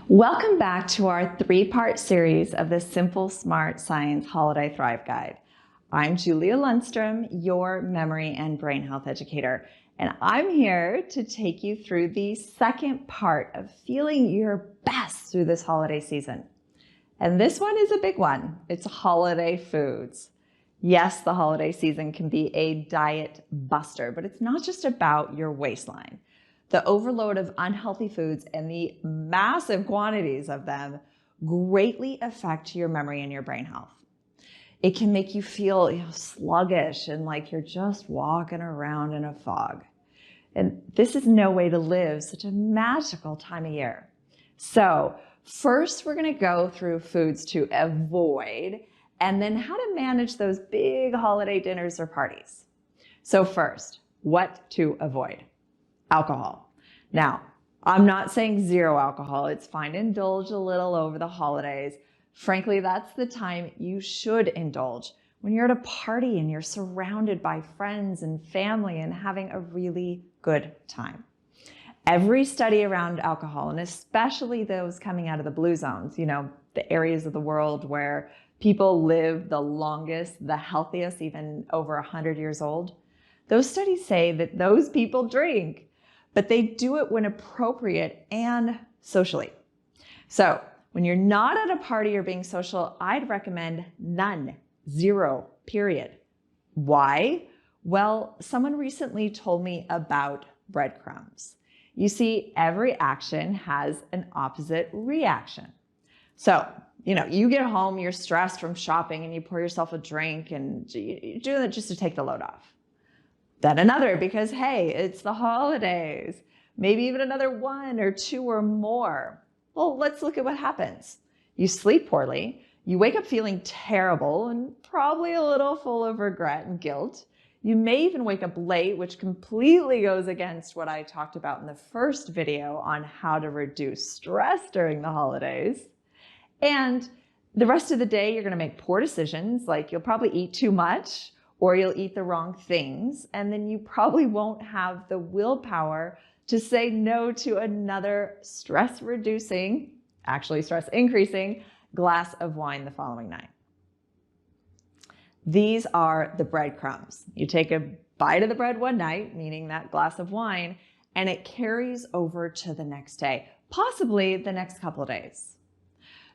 Welcome back to our three-part series of the Simple Smart Science Holiday Thrive Guide. I'm Julia Lundstrom, your memory and brain health educator, and I'm here to take you through the second part of feeling your best through this holiday season. And this one is a big one. It's holiday foods. Yes, the holiday season can be a diet buster, but it's not just about your waistline. The overload of unhealthy foods and the massive quantities of them greatly affect your memory and your brain health. It can make you feel sluggish and like you're just walking around in a fog. And this is no way to live such a magical time of year. So first, we're going to go through foods to avoid and then how to manage those big holiday dinners or parties. So first, what to avoid? Alcohol. Now, I'm not saying zero alcohol. It's fine to indulge a little over the holidays. Frankly, that's the time you should indulge, when you're at a party and you're surrounded by friends and family and having a really good time. Every study around alcohol, and especially those coming out of the blue zones, the areas of the world where people live the longest, the healthiest, even over 100 years old, those studies say that those people drink, but they do it when appropriate and socially. So when you're not at a party or being social, I'd recommend none, zero, period. Why? Well, someone recently told me about breadcrumbs. You see, every action has an opposite reaction. So, you get home, you're stressed from shopping and you pour yourself a drink and you do that just to take the load off. Then another because, hey, it's the holidays. Maybe even another one or two or more. Well, let's look at what happens. You sleep poorly. You wake up feeling terrible and probably a little full of regret and guilt. You may even wake up late, which completely goes against what I talked about in the first video on how to reduce stress during the holidays. And the rest of the day, you're going to make poor decisions, like you'll probably eat too much, or you'll eat the wrong things, and then you probably won't have the willpower to say no to another stress-reducing, actually stress-increasing glass of wine the following night. These are the breadcrumbs. You take a bite of the bread one night, meaning that glass of wine, and it carries over to the next day, possibly the next couple of days.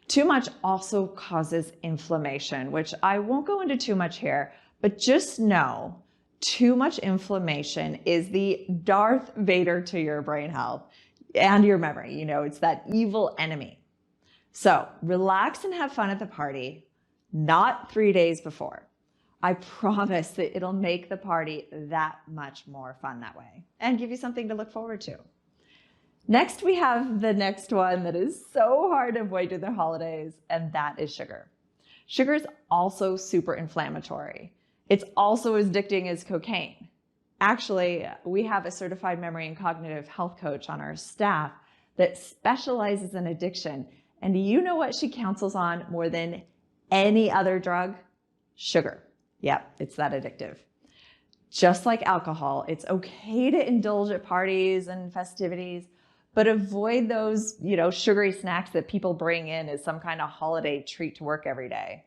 Too much also causes inflammation, which I won't go into too much here, but just know too much inflammation is the Darth Vader to your brain health and your memory. It's that evil enemy. So relax and have fun at the party, not 3 days before. I promise that it'll make the party that much more fun that way and give you something to look forward to. Next, we have the next one that is so hard to avoid during the holidays, and that is sugar. Sugar is also super inflammatory. It's also as addicting as cocaine. Actually, we have a certified memory and cognitive health coach on our staff that specializes in addiction. And do you know what she counsels on more than any other drug? Sugar. Yep, it's that addictive. Just like alcohol, it's okay to indulge at parties and festivities, but avoid those, sugary snacks that people bring in as some kind of holiday treat to work every day.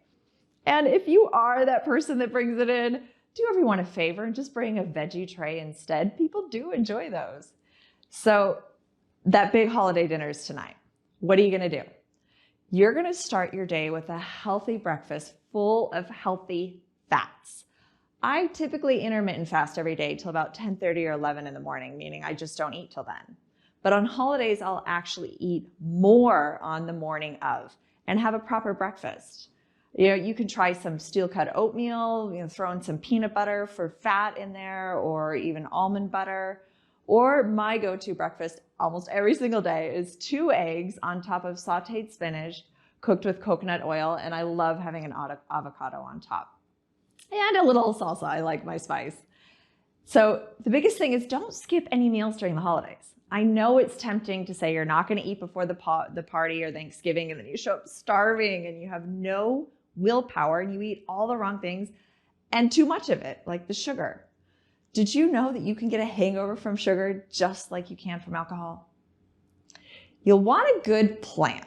And if you are that person that brings it in, do everyone a favor and just bring a veggie tray instead. People do enjoy those. So that big holiday dinner is tonight. What are you going to do? You're going to start your day with a healthy breakfast full of healthy fats. I typically intermittent fast every day till about 10:30 or 11 in the morning, meaning I just don't eat till then. But on holidays, I'll actually eat more on the morning of and have a proper breakfast. You can try some steel-cut oatmeal, throw in some peanut butter for fat in there, or even almond butter. Or my go-to breakfast almost every single day is 2 eggs on top of sauteed spinach, cooked with coconut oil, and I love having an avocado on top. And a little salsa, I like my spice. So the biggest thing is don't skip any meals during the holidays. I know it's tempting to say you're not going to eat before the party or Thanksgiving, and then you show up starving and you have no willpower and you eat all the wrong things and too much of it, like the sugar. Did you know that you can get a hangover from sugar just like you can from alcohol? You'll want a good plan.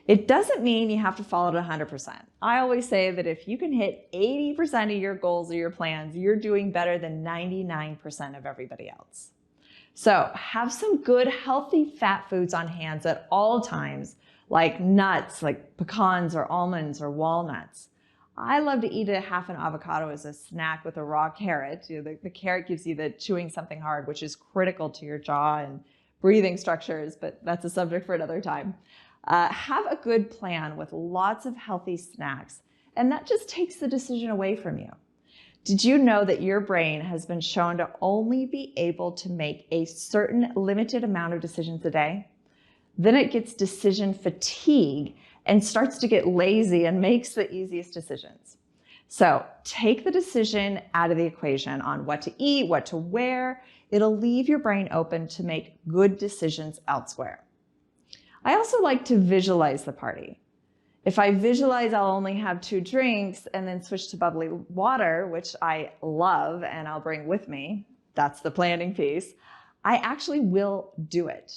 It doesn't mean you have to follow it 100%. I always say that if you can hit 80% of your goals or your plans, you're doing better than 99% of everybody else. So have some good, healthy fat foods on hand at all times, like nuts, like pecans or almonds or walnuts. I love to eat half an avocado as a snack with a raw carrot. The carrot gives you the chewing something hard, which is critical to your jaw and breathing structures, but that's a subject for another time. Have a good plan with lots of healthy snacks, and that just takes the decision away from you. Did you know that your brain has been shown to only be able to make a certain limited amount of decisions a day? Then it gets decision fatigue and starts to get lazy and makes the easiest decisions. So take the decision out of the equation on what to eat, what to wear. It'll leave your brain open to make good decisions elsewhere. I also like to visualize the party. If I visualize I'll only have 2 drinks and then switch to bubbly water, which I love and I'll bring with me, that's the planning piece, I actually will do it.